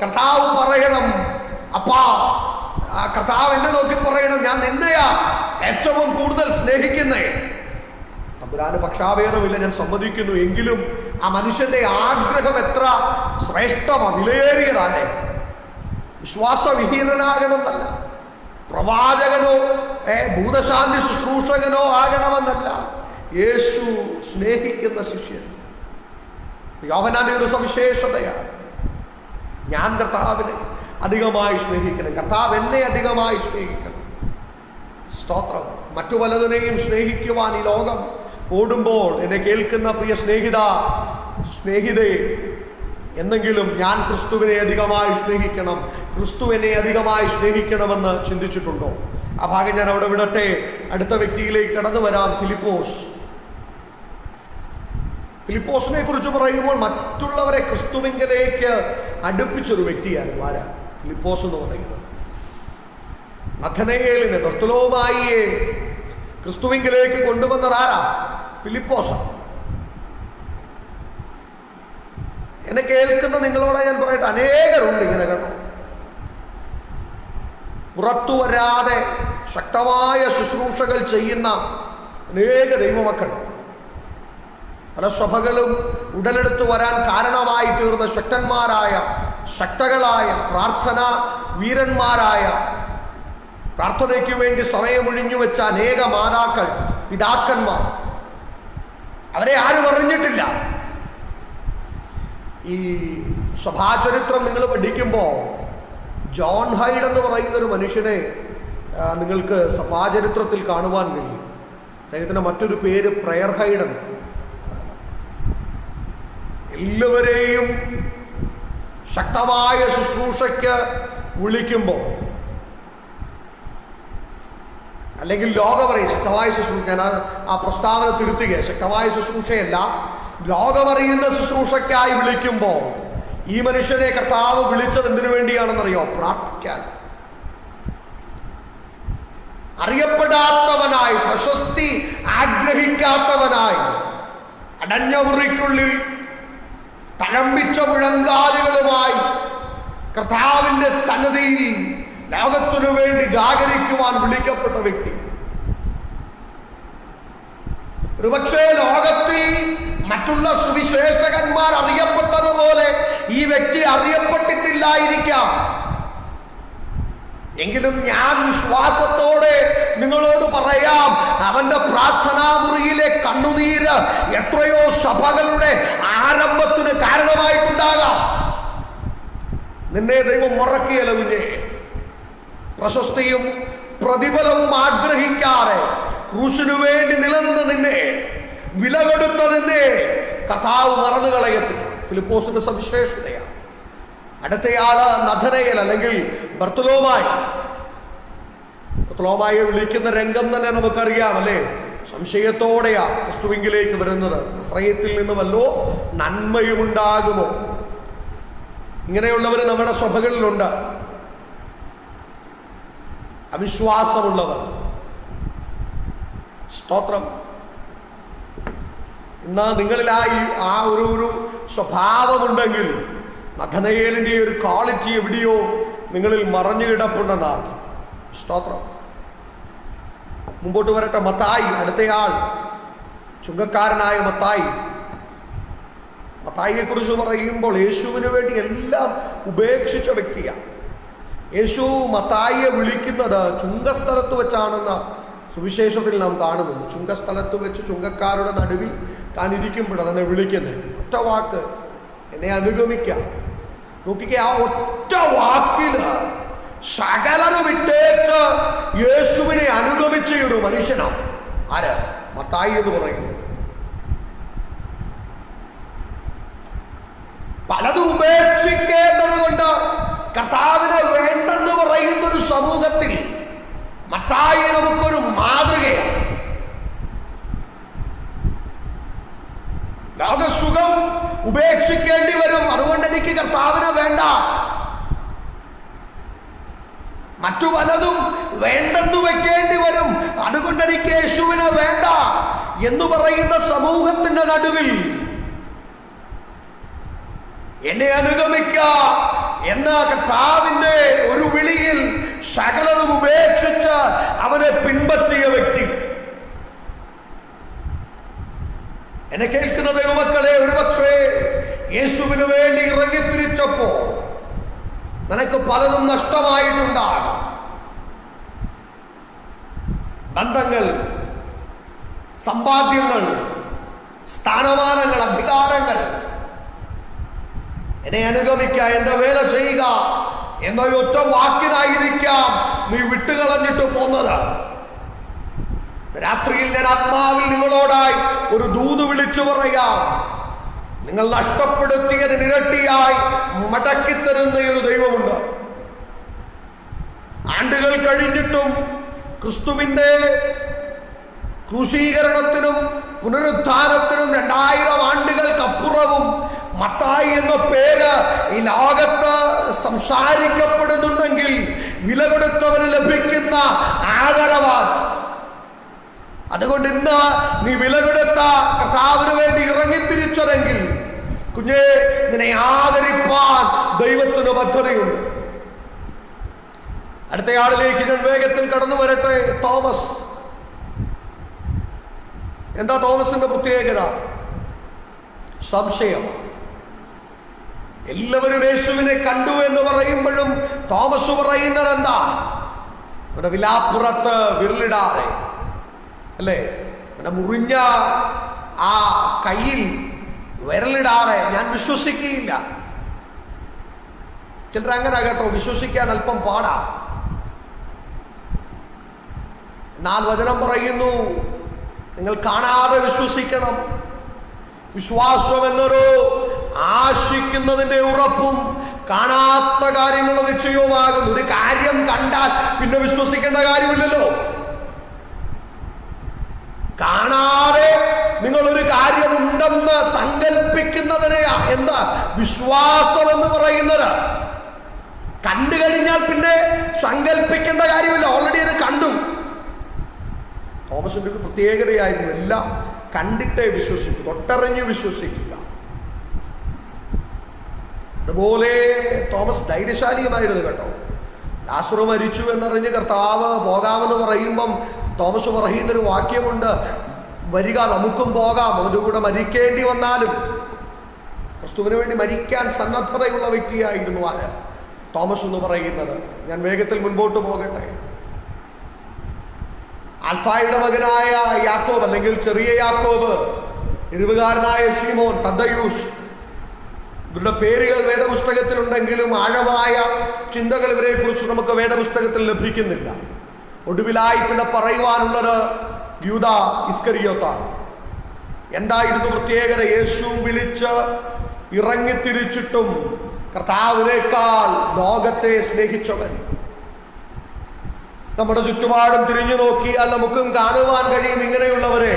കർത്താവ് പറയണം, അപ്പാ, കർത്താവ് എന്നെ നോക്കി പറയണം, ഞാൻ നിന്നെയാ ഏറ്റവും കൂടുതൽ സ്നേഹിക്കുന്നേ. തമ്പുരാന് പക്ഷാഭേദമില്ല, ഞാൻ സമ്മതിക്കുന്നു. എങ്കിലും ആ മനുഷ്യന്റെ ആഗ്രഹം എത്ര ശ്രേഷ്ഠമാണ്, വിലയേറിയതല്ലേ. വിശ്വാസവിഹീനനാകണമെന്നല്ല, പ്രവാചകനോ ഭൂതശാന്തി ശുശ്രൂഷകനോ ആകണമെന്നല്ല, യേശു സ്നേഹിക്കുന്ന ശിഷ്യൻ. യോഹന്നാന്റെ ഒരു സവിശേഷതയാണ്, ഞാൻ കർത്താവിനെ അധികമായി സ്നേഹിക്കണം, കർത്താവ് എന്നെ അധികമായി സ്നേഹിക്കണം. സ്തോത്രം. മറ്റു പലതിനെയും സ്നേഹിക്കുവാൻ ഈ ലോകം ഓടുമ്പോൾ എന്നെ കേൾക്കുന്ന പ്രിയ സ്നേഹിതേ, എന്നെങ്കിലും ഞാൻ ക്രിസ്തുവിനെ അധികമായി സ്നേഹിക്കണം, ക്രിസ്തു എന്നെ അധികമായി സ്നേഹിക്കണമെന്ന് ചിന്തിച്ചിട്ടുണ്ടോ? ആ ഭാഗം ഞാൻ അവിടെ വിടട്ടെ. അടുത്ത വ്യക്തിയിലേക്ക് കടന്നു വരാം. ഫിലിപ്പോസിനെ കുറിച്ച് പറയുമ്പോൾ മറ്റുള്ളവരെ ക്രിസ്തുവിങ്കലേക്ക് അടുപ്പിച്ചൊരു വ്യക്തിയായിരുന്നു. ആരാ ഫിലിപ്പോസ് എന്ന് പറയുന്നത്? നഥനയേലിനെ, ബർത്തലോമായിയെ ക്രിസ്തുവിങ്കലേക്ക് കൊണ്ടുവന്നത് ആരാ? ഫിലിപ്പോസാ. എന്നെ കേൾക്കുന്ന നിങ്ങളോട് ഞാൻ പറയട്ടെ, അനേകരുണ്ട് ഇങ്ങനെ കേട്ടോ, പുറത്തു വരാതെ ശക്തമായ ശുശ്രൂഷകൾ ചെയ്യുന്ന അനേക ദൈവമക്കൾ, പല സഭകളും ഉടലെടുത്തു വരാൻ കാരണമായി തീർന്ന ശക്തകളായ പ്രാർത്ഥനാ വീരന്മാരായ, പ്രാർത്ഥനയ്ക്ക് വേണ്ടി സമയമൊഴിഞ്ഞു വെച്ച അനേക മാതാക്കൾ, പിതാക്കന്മാർ, അവരെ ആരും അറിഞ്ഞിട്ടില്ല. ഈ സഭാചരിത്രം നിങ്ങൾ പഠിക്കുമ്പോൾ ജോൺ ഹൈഡ് എന്ന് പറയുന്ന ഒരു മനുഷ്യനെ നിങ്ങൾക്ക് സഭാചരിത്രത്തിൽ കാണുവാൻ കഴിയും. അദ്ദേഹത്തിൻ്റെ മറ്റൊരു പേര് പ്രയർ ഹൈഡ് എന്ന്. എല്ലാവരെയും ശക്തമായ ശുശ്രൂഷയ്ക്ക് വിളിക്കുമ്പോൾ, അല്ലെങ്കിൽ ലോകമറിയ ശക്തമായ ശുശ്രൂഷ, ഞാൻ ആ പ്രസ്താവന തിരുത്തുക, ശക്തമായ ശുശ്രൂഷയല്ല, ലോകമറിയുന്ന ശുശ്രൂഷയ്ക്കായി വിളിക്കുമ്പോൾ ഈ മനുഷ്യനെ കർത്താവ് വിളിച്ചത് എന്തിനു വേണ്ടിയാണെന്നറിയോ? പ്രാർത്ഥിക്കാൻ. അറിയപ്പെടാത്തവനായി, പ്രശസ്തി ആഗ്രഹിക്കാത്തവനായി, അടഞ്ഞ മുറിക്കുള്ളിൽ തഴമ്പിച്ച മുഴങ്കാലുകളുമായി കർത്താവിന്റെ സന്നിധിയിൽ ലോകത്തിനു വേണ്ടി ജാഗരിക്കുവാൻ വിളിക്കപ്പെട്ട വ്യക്തി. ഒരുപക്ഷെ ലോകത്തിൽ മറ്റുള്ള സുവിശേഷകന്മാർ അറിയപ്പെട്ടതുപോലെ ഈ വ്യക്തി അറിയപ്പെട്ടിട്ടില്ലായിരിക്കാം. എങ്കിലും ഞാൻ വിശ്വാസത്തോടെ നിങ്ങളോട് പറയാം, അവന്റെ പ്രാർത്ഥനാ മുറിയിലെ കണ്ണുനീര് എത്രയോ സഭകളുടെ ആരംഭത്തിന് കാരണമായിട്ടുണ്ടാകാം. നിന്നെ ദൈവം മറക്കിയല്ല കുഞ്ഞെ. പ്രശസ്തിയും പ്രതിഫലവും ആഗ്രഹിക്കാതെ ക്രൂശിനു വേണ്ടി നിലനിന്ന് നിന്നെ, വില കൊടുത്ത നിന്നെ കർത്താവ് മറന്നു കളയത്തില്ല. ഫിലിപ്പോസിന്റെ സവിശേഷതയാണ്. അടുത്തയാള് നഥനയേൽ അല്ലെങ്കിൽ ബർത്തലോമായെ വിളിക്കുന്ന രംഗം തന്നെ നമുക്കറിയാം അല്ലേ? സംശയത്തോടെയാ ക്രിസ്തുവിങ്കിലേക്ക് വരുന്നത്. നസ്രയത്തിൽ നിന്നുമല്ലോ നന്മയുമുണ്ടാകുമോ? ഇങ്ങനെയുള്ളവർ നമ്മുടെ സഭകളിലുണ്ട്. അവിശ്വാസമുള്ളവർ. സ്തോത്രം. ഇന്ന് നിങ്ങളിൽ ആ ഒരു സ്വഭാവമുണ്ടെങ്കിൽ നഥനയേലിന്റെ ഒരു ക്വാളിറ്റി എവിടെയോ നിങ്ങളിൽ മറഞ്ഞു കിടപ്പുണ്ടെന്ന അർത്ഥം. സ്തോത്രം. മുമ്പോട്ട് വരട്ടെ. മത്തായി, അടുത്തയാൾ ചുങ്കക്കാരനായ മത്തായിയെ കുറിച്ച് പറയുമ്പോൾ യേശുവിന് വേണ്ടി എല്ലാം ഉപേക്ഷിച്ച വ്യക്തിയാണ്. യേശു മത്തായിയെ വിളിക്കുന്നത് ചുങ്കസ്ഥലത്ത് വെച്ചാണെന്ന് സുവിശേഷത്തിൽ നാം കാണുന്നുണ്ട്. ചുങ്കസ്ഥലത്ത് വെച്ച് ചുങ്കക്കാരുടെ നടുവിൽ താൻ ഇരിക്കുമ്പോൾ തന്നെ വിളിക്കുന്നത് ഒറ്റ വാക്ക്, എന്നെ അനുഗമിക്കാം. നോക്കിക്കേ, ആ ഒറ്റ വാക്കില് സകലത് വിട്ടേച്ച് യേശുവിനെ അനുഗമിച്ച ഒരു മനുഷ്യനാണ്. ആര്? മത്തായി എന്ന് പറയുന്നത്. പലതും ഉപേക്ഷിക്കേണ്ടത് കൊണ്ട് കർത്താവിനെ വേണ്ടെന്ന് പറയുന്ന ഒരു സമൂഹത്തിൽ മത്തായി നമുക്കൊരു മാതൃകയാണ്. ലോകസുഖം ഉപേക്ഷിക്കേണ്ടി വരും, അതുകൊണ്ട് എനിക്ക് കർത്താവിനെ വേണ്ട. മറ്റു പലതും വേണ്ടെന്ന് വെക്കേണ്ടി വരും, അതുകൊണ്ട് എനിക്ക് യേശുവിനെ വേണ്ട എന്ന് പറയുന്ന സമൂഹത്തിന്റെ നടുവിൽ എന്നെ അനുഗമിക്ക എന്ന കർത്താവിന്റെ ഒരു വിളിയിൽ സകലതും ഉപേക്ഷിച്ച് അവനെ പിൻപറ്റിയ വ്യക്തി. എന്നെ കേൾക്കുന്ന ദൈവമക്കളെ, ഒരുപക്ഷേ യേശുവിന് വേണ്ടി ഇറങ്ങിത്തിരിച്ചപ്പോ നിനക്ക് പലതും നഷ്ടമായിട്ടുണ്ടാകും. ബന്ധങ്ങൾ, സമ്പാദ്യങ്ങൾ, സ്ഥാനമാനങ്ങൾ, അധികാരങ്ങൾ. എന്നെ അനുഗമിക്ക, എന്റെ വേല ചെയ്യുക എന്ന ഒറ്റ വാക്കിനായിരിക്കാം നീ വിട്ടുകളഞ്ഞിട്ട് പോന്നത്. രാത്രിയിൽ ഞാൻ ആത്മാവിൽ നിങ്ങളോടായി ഒരു ദൂത് വിളിച്ചു പറയാം. നിങ്ങൾ നഷ്ടപ്പെടുത്തിയതിന് ഇരട്ടിയായി മടക്കിത്തരുന്ന ഒരു ദൈവമുണ്ട്. ആണ്ടുകൾ കഴിഞ്ഞിട്ടും ക്രിസ്തുവിന്റെ ക്രൂശീകരണത്തിനും പുനരുദ്ധാനത്തിനും 2000 ആണ്ടുകൾക്കപ്പുറവും മത്തായി എന്ന പേര് ഈ ലോകത്ത് സംസാരിക്കപ്പെടുന്നുണ്ടെങ്കിൽ വില കൊടുത്തവന് ലഭിക്കുന്ന ആദരവാണ്. അതുകൊണ്ട് ഇന്ന് നീ വില കൊടുത്ത കർത്താവിന് വേണ്ടി ഇറങ്ങിത്തിരിച്ചതെങ്കിൽ കുഞ്ഞേ, നിന്നെ ആദരിപ്പാൻ ദൈവത്തിന് പദ്ധതിയുണ്ട്. അടുത്തയാളിലേക്ക് ഞാൻ വേഗത്തിൽ കടന്നു വരട്ടെ. തോമസ്. എന്താ തോമസിന്റെ പ്രത്യേകത? സംശയം. എല്ലാവരും യേശുവിനെ കണ്ടു എന്ന് പറയുമ്പോഴും തോമസ് പറയുന്നത് എന്താ? അവന്റെ വിലാപ്പുറത്ത് വിരലിടാതെ, അല്ലേ, അവന്റെ മുറിഞ്ഞ ആ കയ്യിൽ വിരലിടാതെ ഞാൻ വിശ്വസിക്കുകയില്ല. ചിലർ അങ്ങനെ കേട്ടോ, വിശ്വസിക്കാൻ അല്പം പാടാ. എന്നാൽ വചനം പറയുന്നു, നിങ്ങൾ കാണാതെ വിശ്വസിക്കണം. വിശ്വാസം എന്നൊരു ആശിക്കുന്നതിന്റെ ഉറപ്പും കാണാത്ത കാര്യങ്ങളുടെ നിശ്ചയവുമാകുന്നു. ഒരു കാര്യം കണ്ടാൽ പിന്നെ വിശ്വസിക്കേണ്ട കാര്യമില്ലല്ലോ. കാണാതെ നിങ്ങൾ ഒരു കാര്യമുണ്ടെന്ന് സങ്കല്പിക്കുന്നതിനെയാ എന്താ വിശ്വാസം എന്ന് പറയുന്നത്. കണ്ടു കഴിഞ്ഞാൽ പിന്നെ സങ്കല്പിക്കേണ്ട കാര്യമില്ല, ഓൾറെഡി അത് കണ്ടു. തോമസിന്റെ ഒരു പ്രത്യേകതയായിരുന്നു, എല്ലാം കണ്ടിട്ടേ വിശ്വസിക്കൂ, തൊട്ടറിഞ്ഞ് വിശ്വസിക്കുക. അതുപോലെ തോമസ് ധൈര്യശാലിയുമായിരുന്നു കേട്ടോ. ലാസർ മരിച്ചു എന്നറിഞ്ഞ് കർത്താവ് പോകാമെന്ന് പറയുമ്പം തോമസ് പറയുന്നൊരു വാക്യമുണ്ട്, വരിക, നമുക്കും പോകാം. അവൻ്റെ കൂടെ മരിക്കേണ്ടി വന്നാലും ക്രിസ്തുവിന് വേണ്ടി മരിക്കാൻ സന്നദ്ധതയുള്ള വ്യക്തിയായിരുന്നു ആര്? തോമസ് എന്ന് പറയുന്നത്. ഞാൻ വേഗത്തിൽ മുൻപോട്ട് പോകട്ടെ. ആൽഫായുടെ മകനായ യാക്കോബ്, അല്ലെങ്കിൽ ചെറിയ യാക്കോബ്, എരിവുകാരനായ ശീമോൻ, തദ്ദയൂസ്, ഇവരുടെ പേരുകൾ വേദപുസ്തകത്തിലുണ്ടെങ്കിലും ആഴമായ ചിന്തകൾ ഇവരെ കുറിച്ച് നമുക്ക് വേദപുസ്തകത്തിൽ ലഭിക്കുന്നില്ല. ഒടുവിലായി പിന്നെ പറയുവാനുള്ളത് യൂദാ ഇസ്കരിയോത്താണ്. എന്തായിരുന്നു പ്രത്യേകത? യേശു വിളിച്ച് ഇറങ്ങിത്തിരിച്ചിട്ടും കർത്താവിനേക്കാൾ ലോകത്തെ സ്നേഹിച്ചവൻ. നമ്മുടെ ചുറ്റുപാടും തിരിഞ്ഞു നോക്കിയാൽ നമുക്കും കാണുവാൻ കഴിയും ഇങ്ങനെയുള്ളവരെ.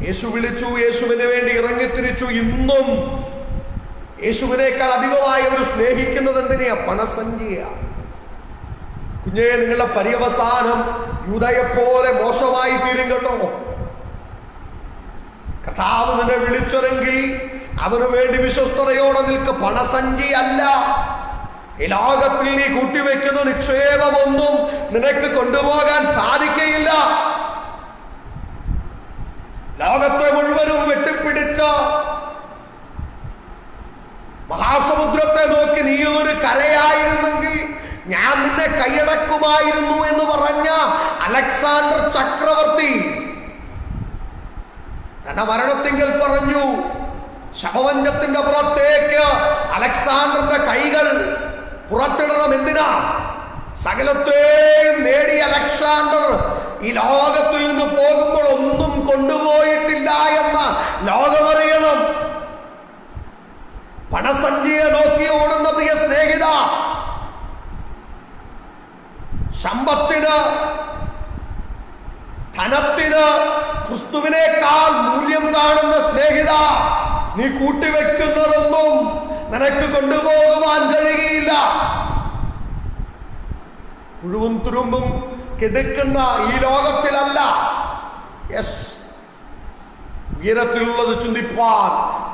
യേശു വിളിച്ചു, യേശുവിന് വേണ്ടി ഇറങ്ങിത്തിരിച്ചു. ഇന്നും യേശുവിനേക്കാൾ അധികമായി അവർ സ്നേഹിക്കുന്നത് എന്തിനെയാ? പണസഞ്ചിയാ. കുഞ്ഞേ, നിങ്ങളുടെ പര്യവസാനം യൂദയെപ്പോലെ മോശമായി തീരും കേട്ടോ. കർത്താവ് നിന്നെ വിളിച്ചതെങ്കിൽ അവന് വേണ്ടി വിശ്വസ്തതയോടെ നിൽക്ക്. പണസഞ്ചി അല്ല. ഈ ലോകത്തിൽ നീ കൂട്ടിവെക്കുന്ന നിക്ഷേപമൊന്നും നിനക്ക് കൊണ്ടുപോകാൻ സാധിക്കയില്ല. ലോകത്തെ മുഴുവനും വെട്ടിപ്പിടിച്ച മഹാസമുദ്രത്തെ നോക്കി നീ ഒരു കരയായിരുന്നെങ്കിൽ ഞാൻ നിന്നെ കൈയടക്കുമായിരുന്നു എന്ന് പറഞ്ഞ അലക്സാണ്ടർ ചക്രവർത്തി തന്റെ മരണത്തിങ്കൽ പറഞ്ഞു, ശവമഞ്ചത്തിന്റെ പുറത്തേക്ക് അലക്സാണ്ടറിന്റെ കൈകൾ പുറത്തിടണം. എന്തിനാ? സകലത്തെയും നേടി അലക്സാണ്ടർ ഈ ലോകത്തിൽ നിന്ന് പോകുമ്പോൾ ഒന്നും കൊണ്ടുപോയിട്ടില്ല എന്ന് ലോകമറിയണം. പണസഞ്ചിയെ നോക്കി ഓടുന്ന പ്രിയ സ്നേഹിത, സമ്പത്തിന്, ധനത്തിന് ക്രിസ്തുവിനേക്കാൾ മൂല്യം കാണുന്ന സ്നേഹിത, നീ കൂട്ടിവെക്കുന്നതൊന്നും നിനക്ക് കൊണ്ടുപോകുവാൻ കഴിയില്ല. മുഴുവൻ തുരുമ്പും കെടുക്കുന്ന ഈ ലോകത്തിലല്ല. യെസ്, ഉയരത്തിലുള്ളത് ചിന്തിപ്പാൻ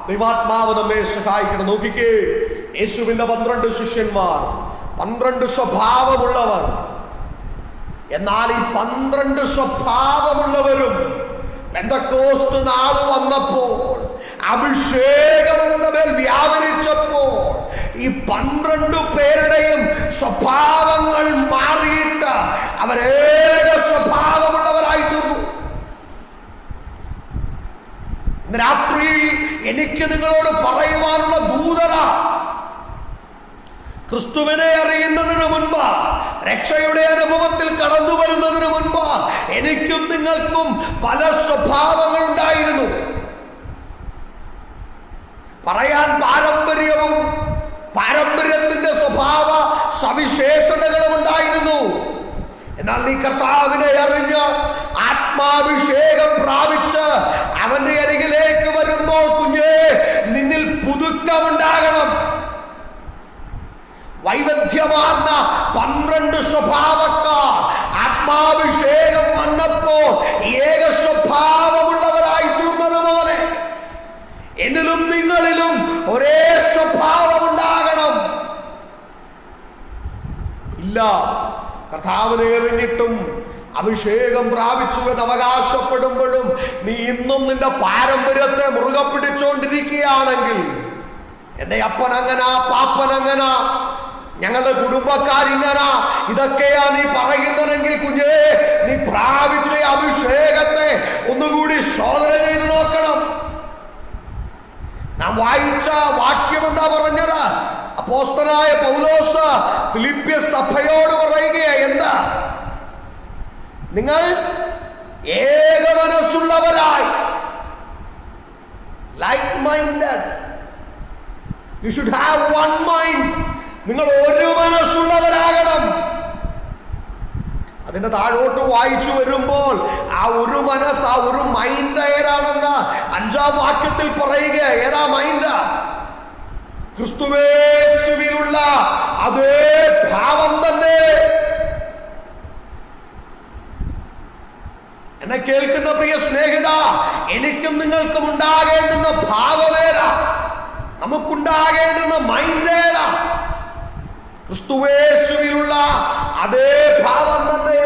ദൈവാത്മാവ് നമ്മെ സഹായിക്കണം. നോക്കിക്കേ, യേശുവിന്റെ 12 ശിഷ്യന്മാർ, 12 സ്വഭാവമുള്ളവർ. എന്നാൽ ഈ 12 സ്വഭാവമുള്ളവരും പെന്തക്കോസ്ത് നാൾ വന്നപ്പോൾ, അഭിഷേകങ്ങളുടെ മേൽ വ്യാപരിച്ചപ്പോൾ ഈ 12 പേരുടെയും സ്വഭാവങ്ങൾ മാറിയിട്ട് അവരേക സ്വഭാവമുള്ളവരായി തീർന്നു. ഇന്ന് രാത്രി എനിക്ക് നിങ്ങളോട് പറയുവാനുള്ള ദൂതന, ക്രിസ്തുവിനെ അറിയുന്നതിന് മുൻപ് രക്ഷയുടെ അനുഭവത്തിൽ കടന്നു വരുന്നതിന് മുൻപ് എനിക്കും നിങ്ങൾക്കും പല സ്വഭാവങ്ങൾ ഉണ്ടായിരുന്നു. പറയാൻ പാരമ്പര്യവും പാരമ്പര്യത്തിന്റെ സ്വഭാവ സവിശേഷതകളും ഉണ്ടായിരുന്നു. എന്നാൽ നീ കർത്താവിനെ അറിഞ്ഞ് ആത്മാഭിഷേകം പ്രാപിച്ച് അവന്റെ അരികിലേക്ക് വരുമ്പോൾ കുഞ്ഞേ, നിന്നിൽ പുതുക്കമുണ്ടാകണം. വൈവിധ്യമാർന്ന 12 സ്വഭാവക്കാർ ആത്മാഭിഷേകം വന്നപ്പോ ഏക സ്വഭാവമുള്ളവരായി തീർന്നതുപോലെ എന്നിലും നിങ്ങളിലും ഒരേ സ്വഭാവം ഉണ്ടാകണം. ഇല്ല, കർത്താവിനെ എറിഞ്ഞിട്ടും അഭിഷേകം പ്രാപിച്ചു എന്ന് അവകാശപ്പെടുമ്പോഴും നീ ഇന്നും നിന്റെ പാരമ്പര്യത്തെ മുറുകെ പിടിച്ചുകൊണ്ടിരിക്കുകയാണെങ്കിൽ, എന്റെ അപ്പൻ അങ്ങനാ, പാപ്പൻ അങ്ങനാ, ഞങ്ങളുടെ കുടുംബക്കാരിങ്ങനെ, ഇതൊക്കെയാ നീ പറയുന്നതെങ്കിൽ കുഞ്ഞേ, നീ പ്രാപിച്ച അഭിഷേകത്തെ ഒന്നുകൂടി ശോധന ചെയ്ത് നോക്കണം. നാം വായിച്ച വാക്യം എന്താ പറഞ്ഞത്? അപ്പോസ്തലനായ പൗലോസ് ഫിലിപ്പിയ സഭയോട് പറയുകയാ, എന്താ? നിങ്ങൾ ഏക മനസ്സുള്ളവരായി, like minded, you should have one mind. നിങ്ങൾ ഒരു മനസ്സുള്ളവരാകണം. അതിന്റെ താഴോട്ട് വായിച്ചു വരുമ്പോൾ ആ ഒരു മനസ്സ്, ആ ഒരു മൈൻഡ് ഏതാണെന്ന് 5-ാം വാക്യത്തിൽ പറയുക. ഏതാ മൈൻഡ്? ക്രിസ്തുവേശുവിലുള്ള അതേ ഭാവം തന്നെ. എന്നെ കേൾക്കുന്ന പ്രിയ സ്നേഹിത, എനിക്കും നിങ്ങൾക്കും ഉണ്ടാകേണ്ടുന്ന ഭാവമേതാ? നമുക്കുണ്ടാകേണ്ടുന്ന മൈൻഡ് ഏതാ? ക്രിസ്തുവേശുവിലുള്ള അതേ ഭാവം തന്നെ.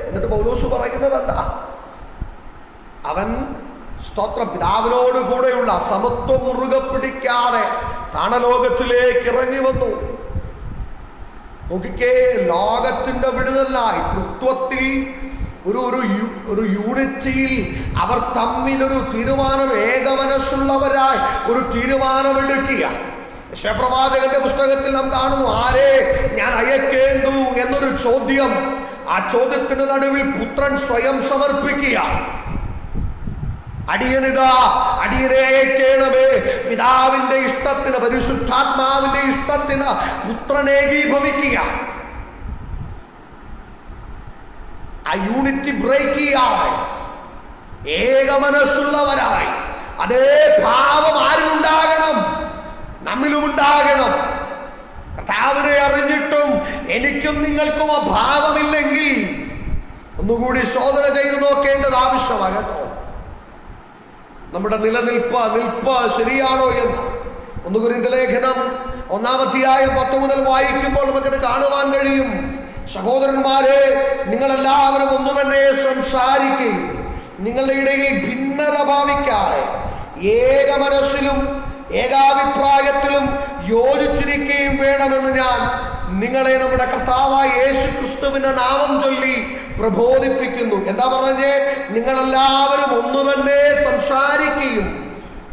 എന്നിട്ട് പൗലോസ് പറയുന്നത് എന്താ? അവൻ സ്തോത്ര പിതാവിനോട് കൂടെയുള്ള സമത്വം മുറുകെ പിടിക്കാതെ താണലോകത്തിലേക്ക് ഇറങ്ങി വന്നു. നോക്കിക്കേ, ലോകത്തിന്റെ വിടുതലായി തൃത്വത്തിൽ ഒരു യൂണിറ്റിയിൽ അവർ തമ്മിൽ ഒരു തീരുമാനം, ഏകമനസ്സുള്ളവരായി ഒരു തീരുമാനമെടുക്കുക. യശയ്യാപ്രവാചകന്റെ പുസ്തകത്തിൽ നാം കാണുന്നു, ആരെ ഞാൻ അയക്കേണ്ടു എന്നൊരു ചോദ്യം. ആ ചോദ്യത്തിന് നടുവിൽ പുത്രൻ സ്വയം സമർപ്പിക്കുക. അടിയനിതാ, അടിയനെ അയക്കേണമേ. പിതാവിന്റെ ഇഷ്ടത്തിന്, പരിശുദ്ധാത്മാവിന്റെ ഇഷ്ടത്തിന് പുത്രൻ ഏകീഭവിക്കുക. ആ യൂണിറ്റി ബ്രേക്ക് ചെയ്യാതെ ഏക മനസ്സുള്ളവരായി അതേ ഭാവം ആരുണ്ടാകണം? നമ്മിലും ഉണ്ടാകണം. കർത്താവിനെ അറിഞ്ഞിട്ടും എനിക്കും നിങ്ങൾക്കും ആ ഭാവമില്ലെങ്കിൽ ഒന്നുകൂടി ശോധന ചെയ്ത് നോക്കേണ്ടത് ആവശ്യമാണ് കേട്ടോ. നമ്മുടെ നിൽപ്പ് ശരിയാണോ എന്ന് 1 കൊരിന്ത്യർ ലേഖനം 1-ാം അധ്യായം 10 മുതൽ വായിക്കുമ്പോൾ നമുക്കത് കാണുവാൻ കഴിയും. സഹോദരന്മാരെ, നിങ്ങളെല്ലാവരും ഒന്നു തന്നെ സംസാരിക്കുകയും നിങ്ങളുടെ ഇടയിൽ ഭിന്നത ഭാവിക്കാതെ ഏക മനസ്സിലും ഏകാഭിപ്രായത്തിലും യോജിച്ചിരിക്കുകയും വേണമെന്ന് ഞാൻ നിങ്ങളെ നമ്മുടെ കർത്താവായ യേശു ക്രിസ്തുവിന്റെ നാമം ചൊല്ലി പ്രബോധിപ്പിക്കുന്നു. എന്താ പറഞ്ഞേ? നിങ്ങളെല്ലാവരും ഒന്നു തന്നെ സംസാരിക്കുകയും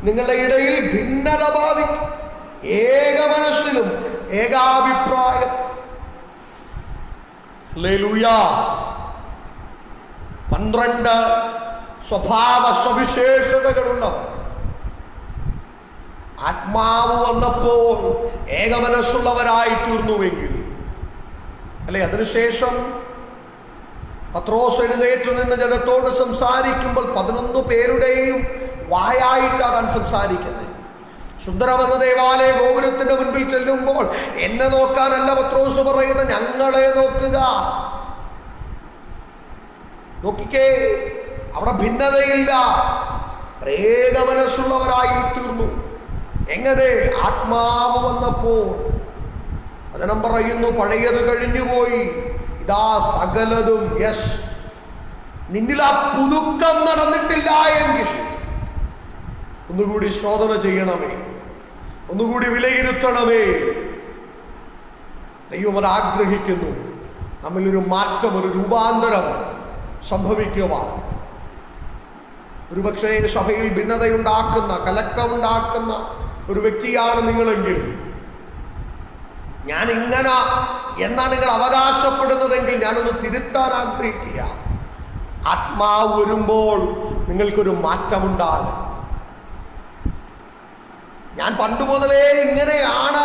നിങ്ങളുടെ ഇടയിൽ ഭിന്നത ഭാവിക്കും, ഏക മനസ്സിലും ഏകാഭിപ്രായം. ഹല്ലേലൂയ. 12 സ്വഭാവ സവിശേഷതകളുള്ളവർ ആത്മാവ് വന്നപ്പോൾ ഏകമനസ്സുള്ളവരായി തീർന്നുവെങ്കിൽ, അല്ലെ? അതിനുശേഷം പത്രോസ് എഴുന്നേറ്റ് നിന്ന് ജനത്തോട് സംസാരിക്കുമ്പോൾ 11 പേരുടെയും വായായിട്ടാണ് സംസാരിക്കുന്നത്. സുന്ദരമെന്ന ദേവാലയ ഗോപുരത്തിന്റെ മുൻപിൽ ചെല്ലുമ്പോൾ എന്നെ നോക്കാനല്ല പത്രോസ് പറയുന്നത്, ഞങ്ങളെ നോക്കുക. നോക്കിക്കേ, അവിടെ ഭിന്നതയില്ല, ഏക മനസ്സുള്ളവരായി തീർന്നു. എങ്ങനെ? ആത്മാവ് വന്നപ്പോൾ. വചനം പറയുന്നു, പഴയത് കഴിഞ്ഞുപോയി, ഇതാ സകലതും. യെസ്, നിന്നിൽ ആ പുതുക്കം നടന്നിട്ടില്ല എങ്കിൽ ഒന്നുകൂടി ശോധന ചെയ്യണമേ, ഒന്നുകൂടി വിലയിരുത്തണമേ. ദൈവം അത് ആഗ്രഹിക്കുന്നു, നമ്മിലൊരു മാറ്റം, ഒരു രൂപാന്തരം സംഭവിക്കുവാൻ. ഒരുപക്ഷേ സഭയിൽ ഭിന്നതയുണ്ടാക്കുന്ന, കലക്കമുണ്ടാക്കുന്ന ഒരു വ്യക്തിയാണ് നിങ്ങളെങ്കിൽ, ഞാൻ ഇങ്ങനെ എന്നാണ് നിങ്ങൾ അവകാശപ്പെടുന്നതെങ്കിൽ ഞാനൊന്ന് തിരുത്താൻ ആഗ്രഹിക്കുക. ആത്മാവ് വരുമ്പോൾ നിങ്ങൾക്കൊരു മാറ്റമുണ്ടാകണം. ഞാൻ പണ്ട് മുതലേ ഇങ്ങനെയാണ്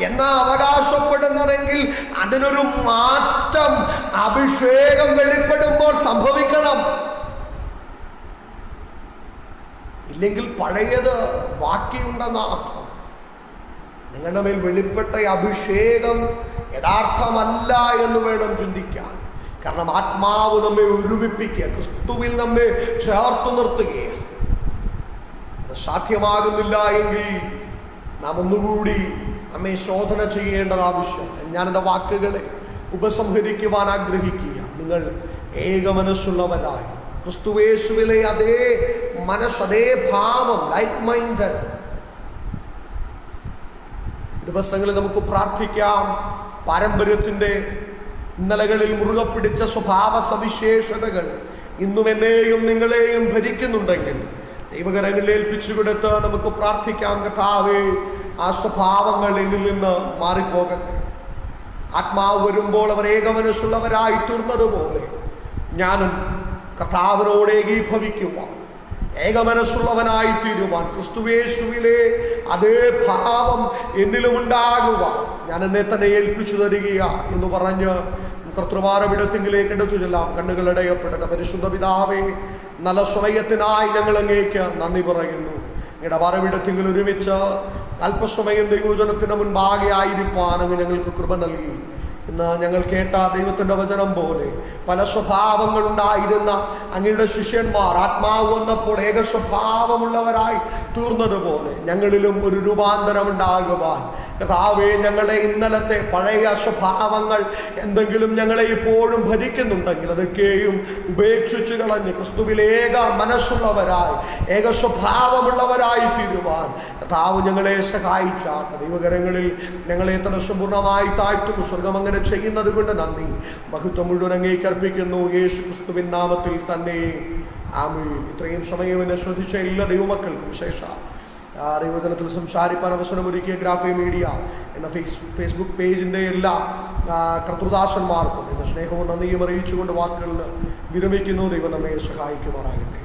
എന്നാ അവകാശപ്പെടുന്നതെങ്കിൽ അതിനൊരു മാറ്റം അഭിഷേകം വെളിപ്പെടുമ്പോൾ സംഭവിക്കണം. ഇല്ലെങ്കിൽ പഴയത് ബാക്കിയുണ്ടെന്ന അർത്ഥം. നിങ്ങളുടെ മേൽ വെളിപ്പെട്ട അഭിഷേകം യഥാർത്ഥമല്ല എന്ന് വേണം ചിന്തിക്കാൻ. കാരണം ആത്മാവ് നമ്മെ ഒരുമിപ്പിക്കുക, ക്രിസ്തുവിൽ നമ്മെ ചേർത്തു നിർത്തുകയാണ്. അത് സാധ്യമാകുന്നില്ല എങ്കിൽ നാം ഒന്നുകൂടി നമ്മെ ശോധന ചെയ്യേണ്ടത് ആവശ്യം. ഞാൻ എൻ്റെ വാക്കുകളെ ഉപസംഹരിക്കുവാൻ ആഗ്രഹിക്കുക. നിങ്ങൾ ഏക മനസ്സുള്ളവരായി ക്രിസ്തുവേശുവിലെ അതേ മനസ്സ്, അതേ ഭാവം, ലൈക്ക് മൈൻഡഡ്. ദിവസങ്ങളിൽ നമുക്ക് പ്രാർത്ഥിക്കാം. പാരമ്പര്യത്തിൻ്റെ ഇന്നലകളിൽ മുറുകെ പിടിച്ച സ്വഭാവ സവിശേഷതകൾ ഇന്നും എന്നെയും നിങ്ങളെയും ഭരിക്കുന്നുണ്ടെങ്കിൽ ദൈവകരങ്ങളിൽ ഏൽപ്പിച്ചു കൊടുത്ത് നമുക്ക് പ്രാർത്ഥിക്കാം. കർത്താവേ, ആ സ്വഭാവങ്ങൾ എന്നിൽ നിന്ന് മാറിപ്പോകട്ടെ. ആത്മാവ് വരുമ്പോൾ അവർ ഏകമനസ്സുള്ളവരായി തീർന്നതുപോലെ ഞാനും കർത്താവിനോട് ഏകീഭവിക്കുവാൻ, ഏകമനസ്സുള്ളവനായി തീരുവാൻ, ക്രിസ്തുവേശുവിലെ അതേ ഭാവം എന്നിലും ഉണ്ടാകുവാൻ ഞാൻ എന്നെ തന്നെ ഏൽപ്പിച്ചു തരിക എന്ന് പറഞ്ഞ് കർത്തൃവാരവിടത്തിങ്കിലേക്ക് എടുത്തു ചെല്ലാം. കണ്ണുകളടയപ്പെടട്ടെ. പരിശുദ്ധ പിതാവേ, നല്ല സമയത്തിനായി ഞങ്ങൾ അങ്ങേക്ക് നന്ദി പറയുന്നു. ഞങ്ങളുടെ വരവിടത്തിങ്കിൽ ഒരുമിച്ച് അല്പസമയം ദൈവവചനത്തിന് മുൻപാകെ ആയിരിക്കാൻ അങ്ങ് ഞങ്ങൾക്ക് കൃപ നൽകി. ഇന്ന് ഞങ്ങൾ കേട്ട ദൈവത്തിൻ്റെ വചനം പോലെ പല സ്വഭാവങ്ങളുണ്ടായിരുന്ന അങ്ങയുടെ ശിഷ്യന്മാർ ആത്മാവ് വന്നപ്പോൾ ഏക സ്വഭാവമുള്ളവരായി തീർന്നതുപോലെ ഞങ്ങളിലും ഒരു രൂപാന്തരം ഉണ്ടാകുവാൻ കർത്താവേ, ഞങ്ങളെ ഇന്നലത്തെ പഴയ സ്വഭാവങ്ങൾ എന്തെങ്കിലും ഞങ്ങളെ ഇപ്പോഴും ഭരിക്കുന്നുണ്ടെങ്കിൽ അതൊക്കെയും ഉപേക്ഷിച്ച് കളഞ്ഞ് ക്രിസ്തുവിൽ ഏക മനസ്സുള്ളവരായി, ഏക സ്വഭാവമുള്ളവരായി തീരുവാൻ കർത്താവ് ഞങ്ങളെ സഹായിച്ചാട്ട്. ദൈവകരങ്ങളിൽ ഞങ്ങളെ തന്നെ സമ്പൂർണ്ണമായി താഴ്ത്തുന്നു. സ്വർഗം അങ്ങനെ ചെയ്യുന്നത് കൊണ്ട് നന്ദി. മഹത്വം മുഴുവൻ അങ്ങേക്ക് അർപ്പിക്കുന്നു. യേശു ക്രിസ്തുവിൻ നാമത്തിൽ തന്നെ ആമേൻ. ഇത്രയും സമയം എന്നെ ശ്രദ്ധിച്ച എല്ലാ ദൈവമക്കൾക്കും വിശേഷം ദൈവജനത്തിൽ സംസാരിപ്പാൻ അവസരമൊരുക്കിയ ഗ്രാഫി മീഡിയ എന്ന ഫേസ്ബുക്ക് പേജിൻ്റെ എല്ലാ കർത്തൃദാസന്മാർക്കും എന്ന സ്നേഹവും നന്ദിയും അറിയിച്ചുകൊണ്ട് വാക്കുകളിൽ വിരമിക്കുന്നു. ദൈവം നമ്മെ സഹായിക്കുമാറാകട്ടെ.